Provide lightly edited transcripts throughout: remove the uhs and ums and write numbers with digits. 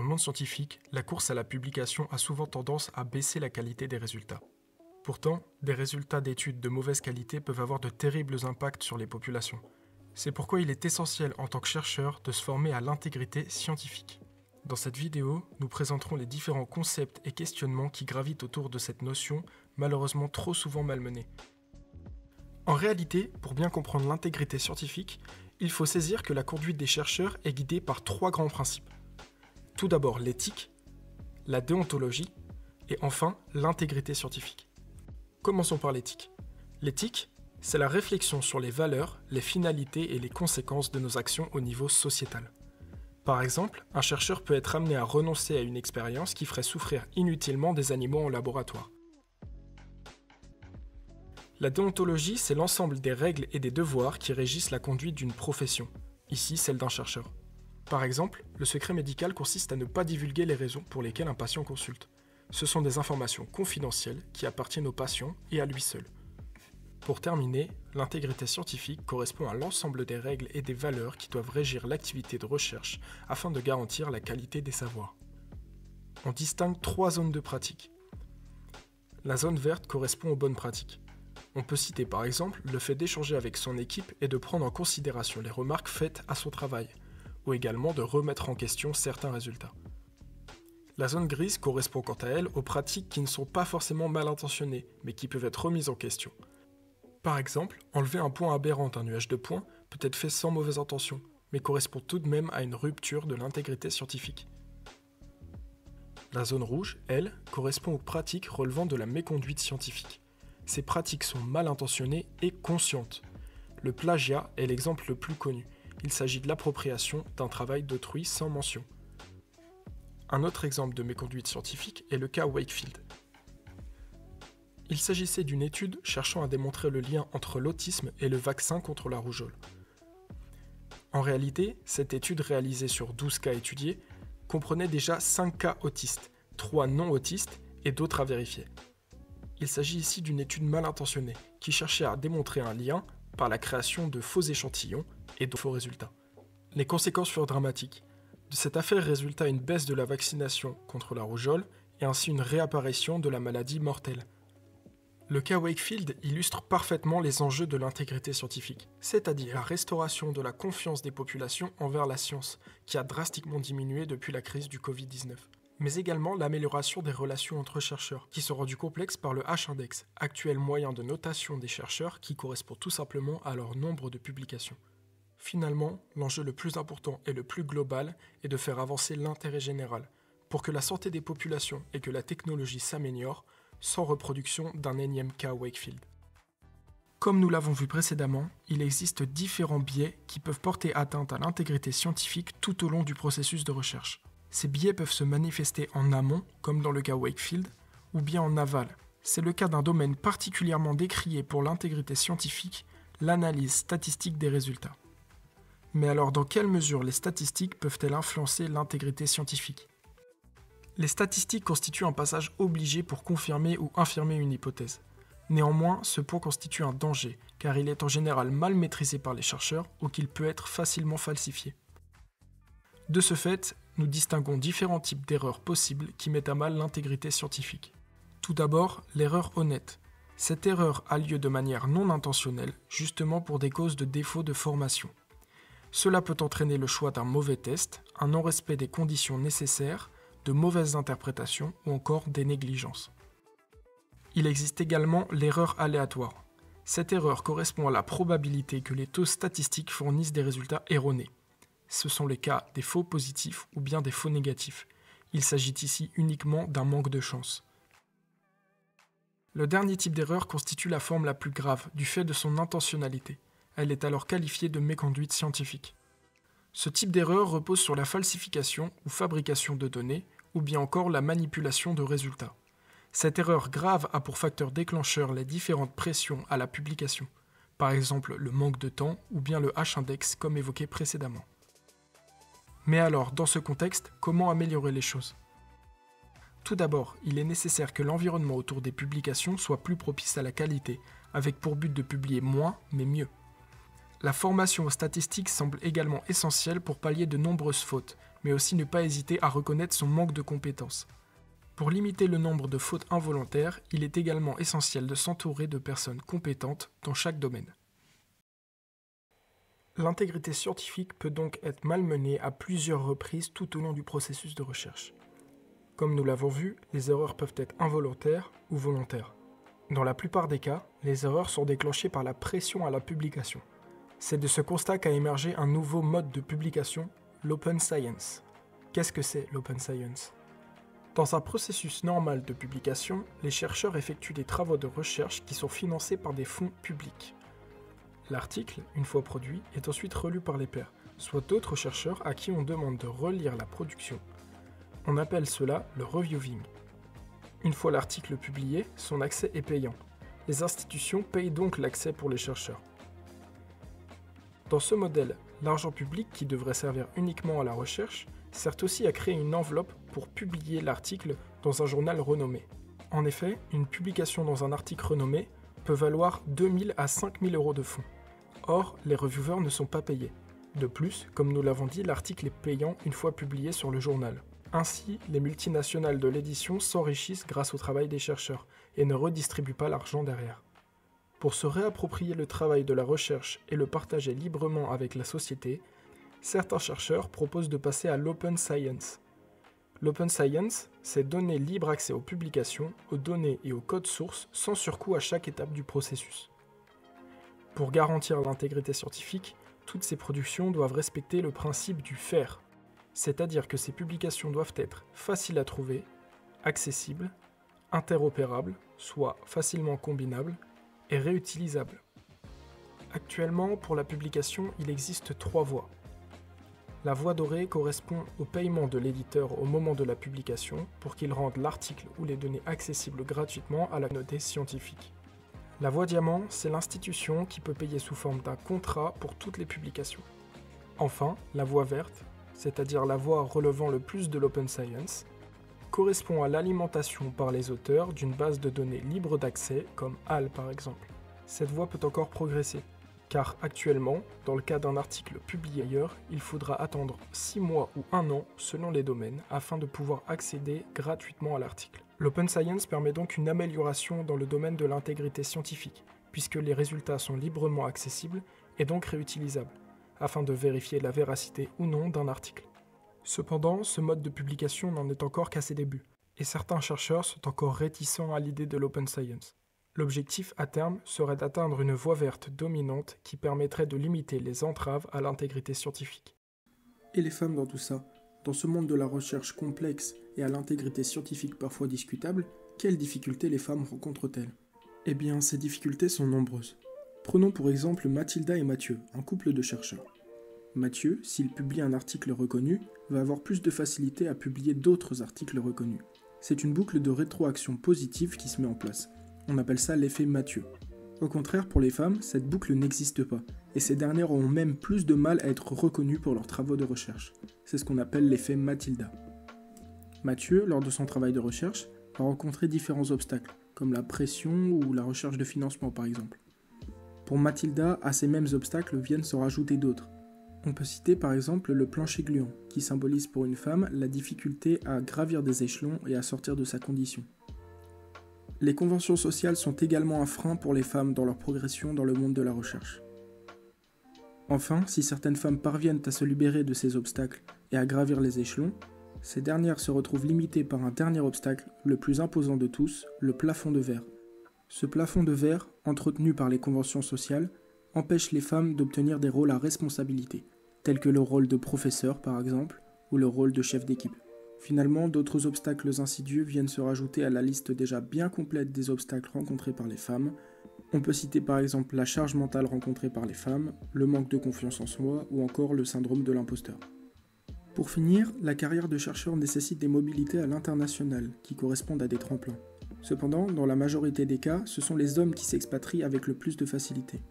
le monde scientifique, la course à la publication a souvent tendance à baisser la qualité des résultats. Pourtant, des résultats d'études de mauvaise qualité peuvent avoir de terribles impacts sur les populations. C'est pourquoi il est essentiel en tant que chercheur de se former à l'intégrité scientifique. Dans cette vidéo, nous présenterons les différents concepts et questionnements qui gravitent autour de cette notion, malheureusement trop souvent malmenée. En réalité, pour bien comprendre l'intégrité scientifique, il faut saisir que la conduite des chercheurs est guidée par trois grands principes. Tout d'abord l'éthique, la déontologie et enfin l'intégrité scientifique. Commençons par l'éthique. L'éthique, c'est la réflexion sur les valeurs, les finalités et les conséquences de nos actions au niveau sociétal. Par exemple, un chercheur peut être amené à renoncer à une expérience qui ferait souffrir inutilement des animaux en laboratoire. La déontologie, c'est l'ensemble des règles et des devoirs qui régissent la conduite d'une profession, ici celle d'un chercheur. Par exemple, le secret médical consiste à ne pas divulguer les raisons pour lesquelles un patient consulte. Ce sont des informations confidentielles qui appartiennent au patient et à lui seul. Pour terminer, l'intégrité scientifique correspond à l'ensemble des règles et des valeurs qui doivent régir l'activité de recherche afin de garantir la qualité des savoirs. On distingue trois zones de pratique. La zone verte correspond aux bonnes pratiques. On peut citer par exemple le fait d'échanger avec son équipe et de prendre en considération les remarques faites à son travail, ou également de remettre en question certains résultats. La zone grise correspond quant à elle aux pratiques qui ne sont pas forcément mal intentionnées, mais qui peuvent être remises en question. Par exemple, enlever un point aberrant d'un nuage de points peut être fait sans mauvaise intention, mais correspond tout de même à une rupture de l'intégrité scientifique. La zone rouge, elle, correspond aux pratiques relevant de la méconduite scientifique. Ces pratiques sont mal intentionnées et conscientes. Le plagiat est l'exemple le plus connu. Il s'agit de l'appropriation d'un travail d'autrui sans mention. Un autre exemple de méconduite scientifique est le cas Wakefield. Il s'agissait d'une étude cherchant à démontrer le lien entre l'autisme et le vaccin contre la rougeole. En réalité, cette étude réalisée sur 12 cas étudiés comprenait déjà 5 cas autistes, 3 non autistes et d'autres à vérifier. Il s'agit ici d'une étude mal intentionnée qui cherchait à démontrer un lien par la création de faux échantillons et de faux résultats. Les conséquences furent dramatiques. De cette affaire résulta une baisse de la vaccination contre la rougeole et ainsi une réapparition de la maladie mortelle. Le cas Wakefield illustre parfaitement les enjeux de l'intégrité scientifique, c'est-à-dire la restauration de la confiance des populations envers la science, qui a drastiquement diminué depuis la crise du Covid-19. Mais également l'amélioration des relations entre chercheurs, qui sont rendues complexes par le H-index, actuel moyen de notation des chercheurs qui correspond tout simplement à leur nombre de publications. Finalement, l'enjeu le plus important et le plus global est de faire avancer l'intérêt général, pour que la santé des populations et que la technologie s'améliore, sans reproduction d'un énième cas Wakefield. Comme nous l'avons vu précédemment, il existe différents biais qui peuvent porter atteinte à l'intégrité scientifique tout au long du processus de recherche. Ces biais peuvent se manifester en amont, comme dans le cas Wakefield, ou bien en aval. C'est le cas d'un domaine particulièrement décrié pour l'intégrité scientifique, l'analyse statistique des résultats. Mais alors dans quelle mesure les statistiques peuvent-elles influencer l'intégrité scientifique ? Les statistiques constituent un passage obligé pour confirmer ou infirmer une hypothèse. Néanmoins, ce point constitue un danger, car il est en général mal maîtrisé par les chercheurs ou qu'il peut être facilement falsifié. De ce fait, nous distinguons différents types d'erreurs possibles qui mettent à mal l'intégrité scientifique. Tout d'abord, l'erreur honnête. Cette erreur a lieu de manière non intentionnelle, justement pour des causes de défaut de formation. Cela peut entraîner le choix d'un mauvais test, un non-respect des conditions nécessaires, de mauvaises interprétations ou encore des négligences. Il existe également l'erreur aléatoire. Cette erreur correspond à la probabilité que les taux statistiques fournissent des résultats erronés. Ce sont les cas des faux positifs ou bien des faux négatifs. Il s'agit ici uniquement d'un manque de chance. Le dernier type d'erreur constitue la forme la plus grave du fait de son intentionnalité. Elle est alors qualifiée de méconduite scientifique. Ce type d'erreur repose sur la falsification ou fabrication de données, ou bien encore la manipulation de résultats. Cette erreur grave a pour facteur déclencheur les différentes pressions à la publication, par exemple le manque de temps ou bien le H-index comme évoqué précédemment. Mais alors, dans ce contexte, comment améliorer les choses ? Tout d'abord, il est nécessaire que l'environnement autour des publications soit plus propice à la qualité, avec pour but de publier moins, mais mieux. La formation aux statistiques semble également essentielle pour pallier de nombreuses fautes, mais aussi ne pas hésiter à reconnaître son manque de compétences. Pour limiter le nombre de fautes involontaires, il est également essentiel de s'entourer de personnes compétentes dans chaque domaine. L'intégrité scientifique peut donc être malmenée à plusieurs reprises tout au long du processus de recherche. Comme nous l'avons vu, les erreurs peuvent être involontaires ou volontaires. Dans la plupart des cas, les erreurs sont déclenchées par la pression à la publication. C'est de ce constat qu'a émergé un nouveau mode de publication, l'open science. Qu'est-ce que c'est l'open science ? Dans un processus normal de publication, les chercheurs effectuent des travaux de recherche qui sont financés par des fonds publics. L'article, une fois produit, est ensuite relu par les pairs, soit d'autres chercheurs à qui on demande de relire la production. On appelle cela le reviewing. Une fois l'article publié, son accès est payant. Les institutions payent donc l'accès pour les chercheurs. Dans ce modèle, l'argent public, qui devrait servir uniquement à la recherche, sert aussi à créer une enveloppe pour publier l'article dans un journal renommé. En effet, une publication dans un article renommé peut valoir 2 000 à 5 000 euros de fonds. Or, les reviewers ne sont pas payés. De plus, comme nous l'avons dit, l'article est payant une fois publié sur le journal. Ainsi, les multinationales de l'édition s'enrichissent grâce au travail des chercheurs et ne redistribuent pas l'argent derrière. Pour se réapproprier le travail de la recherche et le partager librement avec la société, certains chercheurs proposent de passer à l'open science. L'open science, c'est donner libre accès aux publications, aux données et aux codes sources sans surcoût à chaque étape du processus. Pour garantir l'intégrité scientifique, toutes ces productions doivent respecter le principe du faire, c'est-à-dire que ces publications doivent être faciles à trouver, accessibles, interopérables, soit facilement combinables, et réutilisables. Actuellement, pour la publication, il existe 3 voies. La voie dorée correspond au paiement de l'éditeur au moment de la publication pour qu'il rende l'article ou les données accessibles gratuitement à la communauté scientifique. La voie diamant, c'est l'institution qui peut payer sous forme d'un contrat pour toutes les publications. Enfin, la voie verte, c'est-à-dire la voie relevant le plus de l'open science, correspond à l'alimentation par les auteurs d'une base de données libre d'accès, comme HAL par exemple. Cette voie peut encore progresser, car actuellement, dans le cas d'un article publié ailleurs, il faudra attendre 6 mois ou 1 an selon les domaines afin de pouvoir accéder gratuitement à l'article. L'open science permet donc une amélioration dans le domaine de l'intégrité scientifique, puisque les résultats sont librement accessibles et donc réutilisables, afin de vérifier la véracité ou non d'un article. Cependant, ce mode de publication n'en est encore qu'à ses débuts, et certains chercheurs sont encore réticents à l'idée de l'open science. L'objectif à terme serait d'atteindre une voie verte dominante qui permettrait de limiter les entraves à l'intégrité scientifique. Et les femmes dans tout ça? Dans ce monde de la recherche complexe et à l'intégrité scientifique parfois discutable, quelles difficultés les femmes rencontrent-elles? Eh bien, ces difficultés sont nombreuses. Prenons pour exemple Mathilda et Mathieu, un couple de chercheurs. Mathieu, s'il publie un article reconnu, va avoir plus de facilité à publier d'autres articles reconnus. C'est une boucle de rétroaction positive qui se met en place. On appelle ça l'effet Mathieu. Au contraire, pour les femmes, cette boucle n'existe pas, et ces dernières auront même plus de mal à être reconnues pour leurs travaux de recherche. C'est ce qu'on appelle l'effet Mathilda. Mathieu, lors de son travail de recherche, va rencontrer différents obstacles, comme la pression ou la recherche de financement par exemple. Pour Mathilda, à ces mêmes obstacles viennent se rajouter d'autres. On peut citer par exemple le plancher gluant, qui symbolise pour une femme la difficulté à gravir des échelons et à sortir de sa condition. Les conventions sociales sont également un frein pour les femmes dans leur progression dans le monde de la recherche. Enfin, si certaines femmes parviennent à se libérer de ces obstacles et à gravir les échelons, ces dernières se retrouvent limitées par un dernier obstacle, le plus imposant de tous, le plafond de verre. Ce plafond de verre, entretenu par les conventions sociales, empêche les femmes d'obtenir des rôles à responsabilité, tels que le rôle de professeur par exemple, ou le rôle de chef d'équipe. Finalement, d'autres obstacles insidieux viennent se rajouter à la liste déjà bien complète des obstacles rencontrés par les femmes. On peut citer par exemple la charge mentale rencontrée par les femmes, le manque de confiance en soi ou encore le syndrome de l'imposteur. Pour finir, la carrière de chercheur nécessite des mobilités à l'international qui correspondent à des tremplins. Cependant, dans la majorité des cas, ce sont les hommes qui s'expatrient avec le plus de facilité.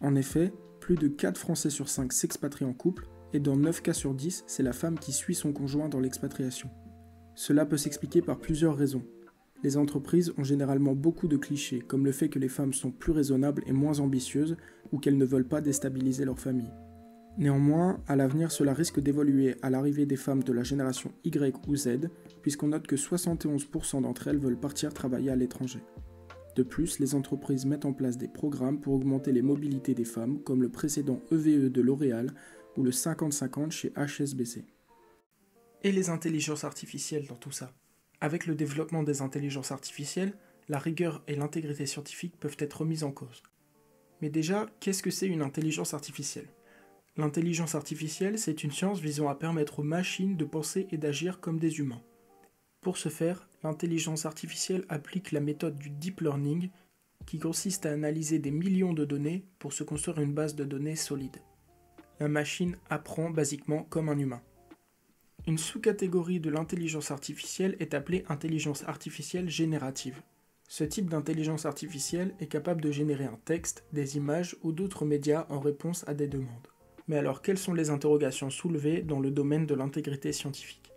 En effet, plus de 4 Français sur 5 s'expatrient en couple, et dans 9 cas sur 10, c'est la femme qui suit son conjoint dans l'expatriation. Cela peut s'expliquer par plusieurs raisons. Les entreprises ont généralement beaucoup de clichés, comme le fait que les femmes sont plus raisonnables et moins ambitieuses, ou qu'elles ne veulent pas déstabiliser leur famille. Néanmoins, à l'avenir, cela risque d'évoluer à l'arrivée des femmes de la génération Y ou Z, puisqu'on note que 71% d'entre elles veulent partir travailler à l'étranger. De plus, les entreprises mettent en place des programmes pour augmenter les mobilités des femmes, comme le précédent EVE de L'Oréal ou le 50-50 chez HSBC. Et les intelligences artificielles dans tout ça? Avec le développement des intelligences artificielles, la rigueur et l'intégrité scientifique peuvent être remises en cause. Mais déjà, qu'est-ce que c'est une intelligence artificielle? L'intelligence artificielle, c'est une science visant à permettre aux machines de penser et d'agir comme des humains. Pour ce faire, l'intelligence artificielle applique la méthode du deep learning, qui consiste à analyser des millions de données pour se construire une base de données solide. La machine apprend basiquement comme un humain. Une sous-catégorie de l'intelligence artificielle est appelée intelligence artificielle générative. Ce type d'intelligence artificielle est capable de générer un texte, des images ou d'autres médias en réponse à des demandes. Mais alors, quelles sont les interrogations soulevées dans le domaine de l'intégrité scientifique?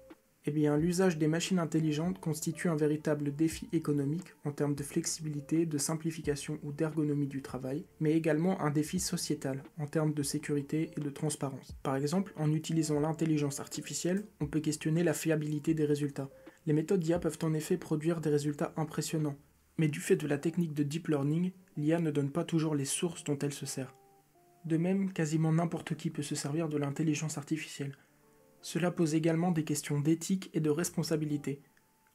Eh bien, l'usage des machines intelligentes constitue un véritable défi économique en termes de flexibilité, de simplification ou d'ergonomie du travail, mais également un défi sociétal en termes de sécurité et de transparence. Par exemple, en utilisant l'intelligence artificielle, on peut questionner la fiabilité des résultats. Les méthodes d'IA peuvent en effet produire des résultats impressionnants, mais du fait de la technique de deep learning, l'IA ne donne pas toujours les sources dont elle se sert. De même, quasiment n'importe qui peut se servir de l'intelligence artificielle. Cela pose également des questions d'éthique et de responsabilité.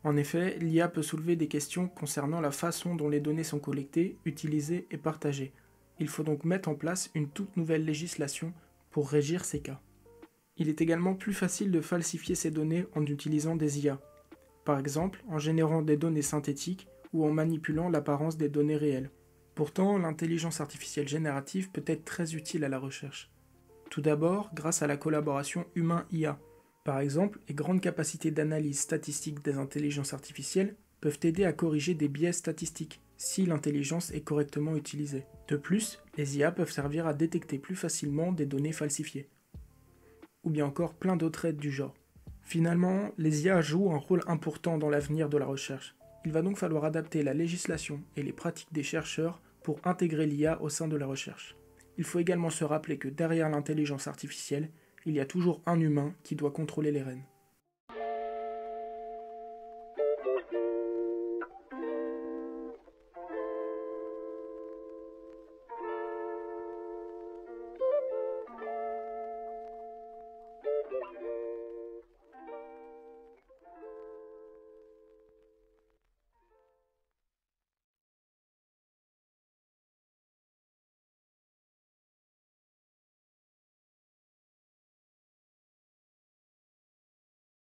En effet, l'IA peut soulever des questions concernant la façon dont les données sont collectées, utilisées et partagées. Il faut donc mettre en place une toute nouvelle législation pour régir ces cas. Il est également plus facile de falsifier ces données en utilisant des IA, par exemple en générant des données synthétiques ou en manipulant l'apparence des données réelles. Pourtant, l'intelligence artificielle générative peut être très utile à la recherche. Tout d'abord, grâce à la collaboration humain-IA. Par exemple, les grandes capacités d'analyse statistique des intelligences artificielles peuvent aider à corriger des biais statistiques, si l'intelligence est correctement utilisée. De plus, les IA peuvent servir à détecter plus facilement des données falsifiées. Ou bien encore plein d'autres aides du genre. Finalement, les IA jouent un rôle important dans l'avenir de la recherche. Il va donc falloir adapter la législation et les pratiques des chercheurs pour intégrer l'IA au sein de la recherche. Il faut également se rappeler que derrière l'intelligence artificielle, il y a toujours un humain qui doit contrôler les rênes.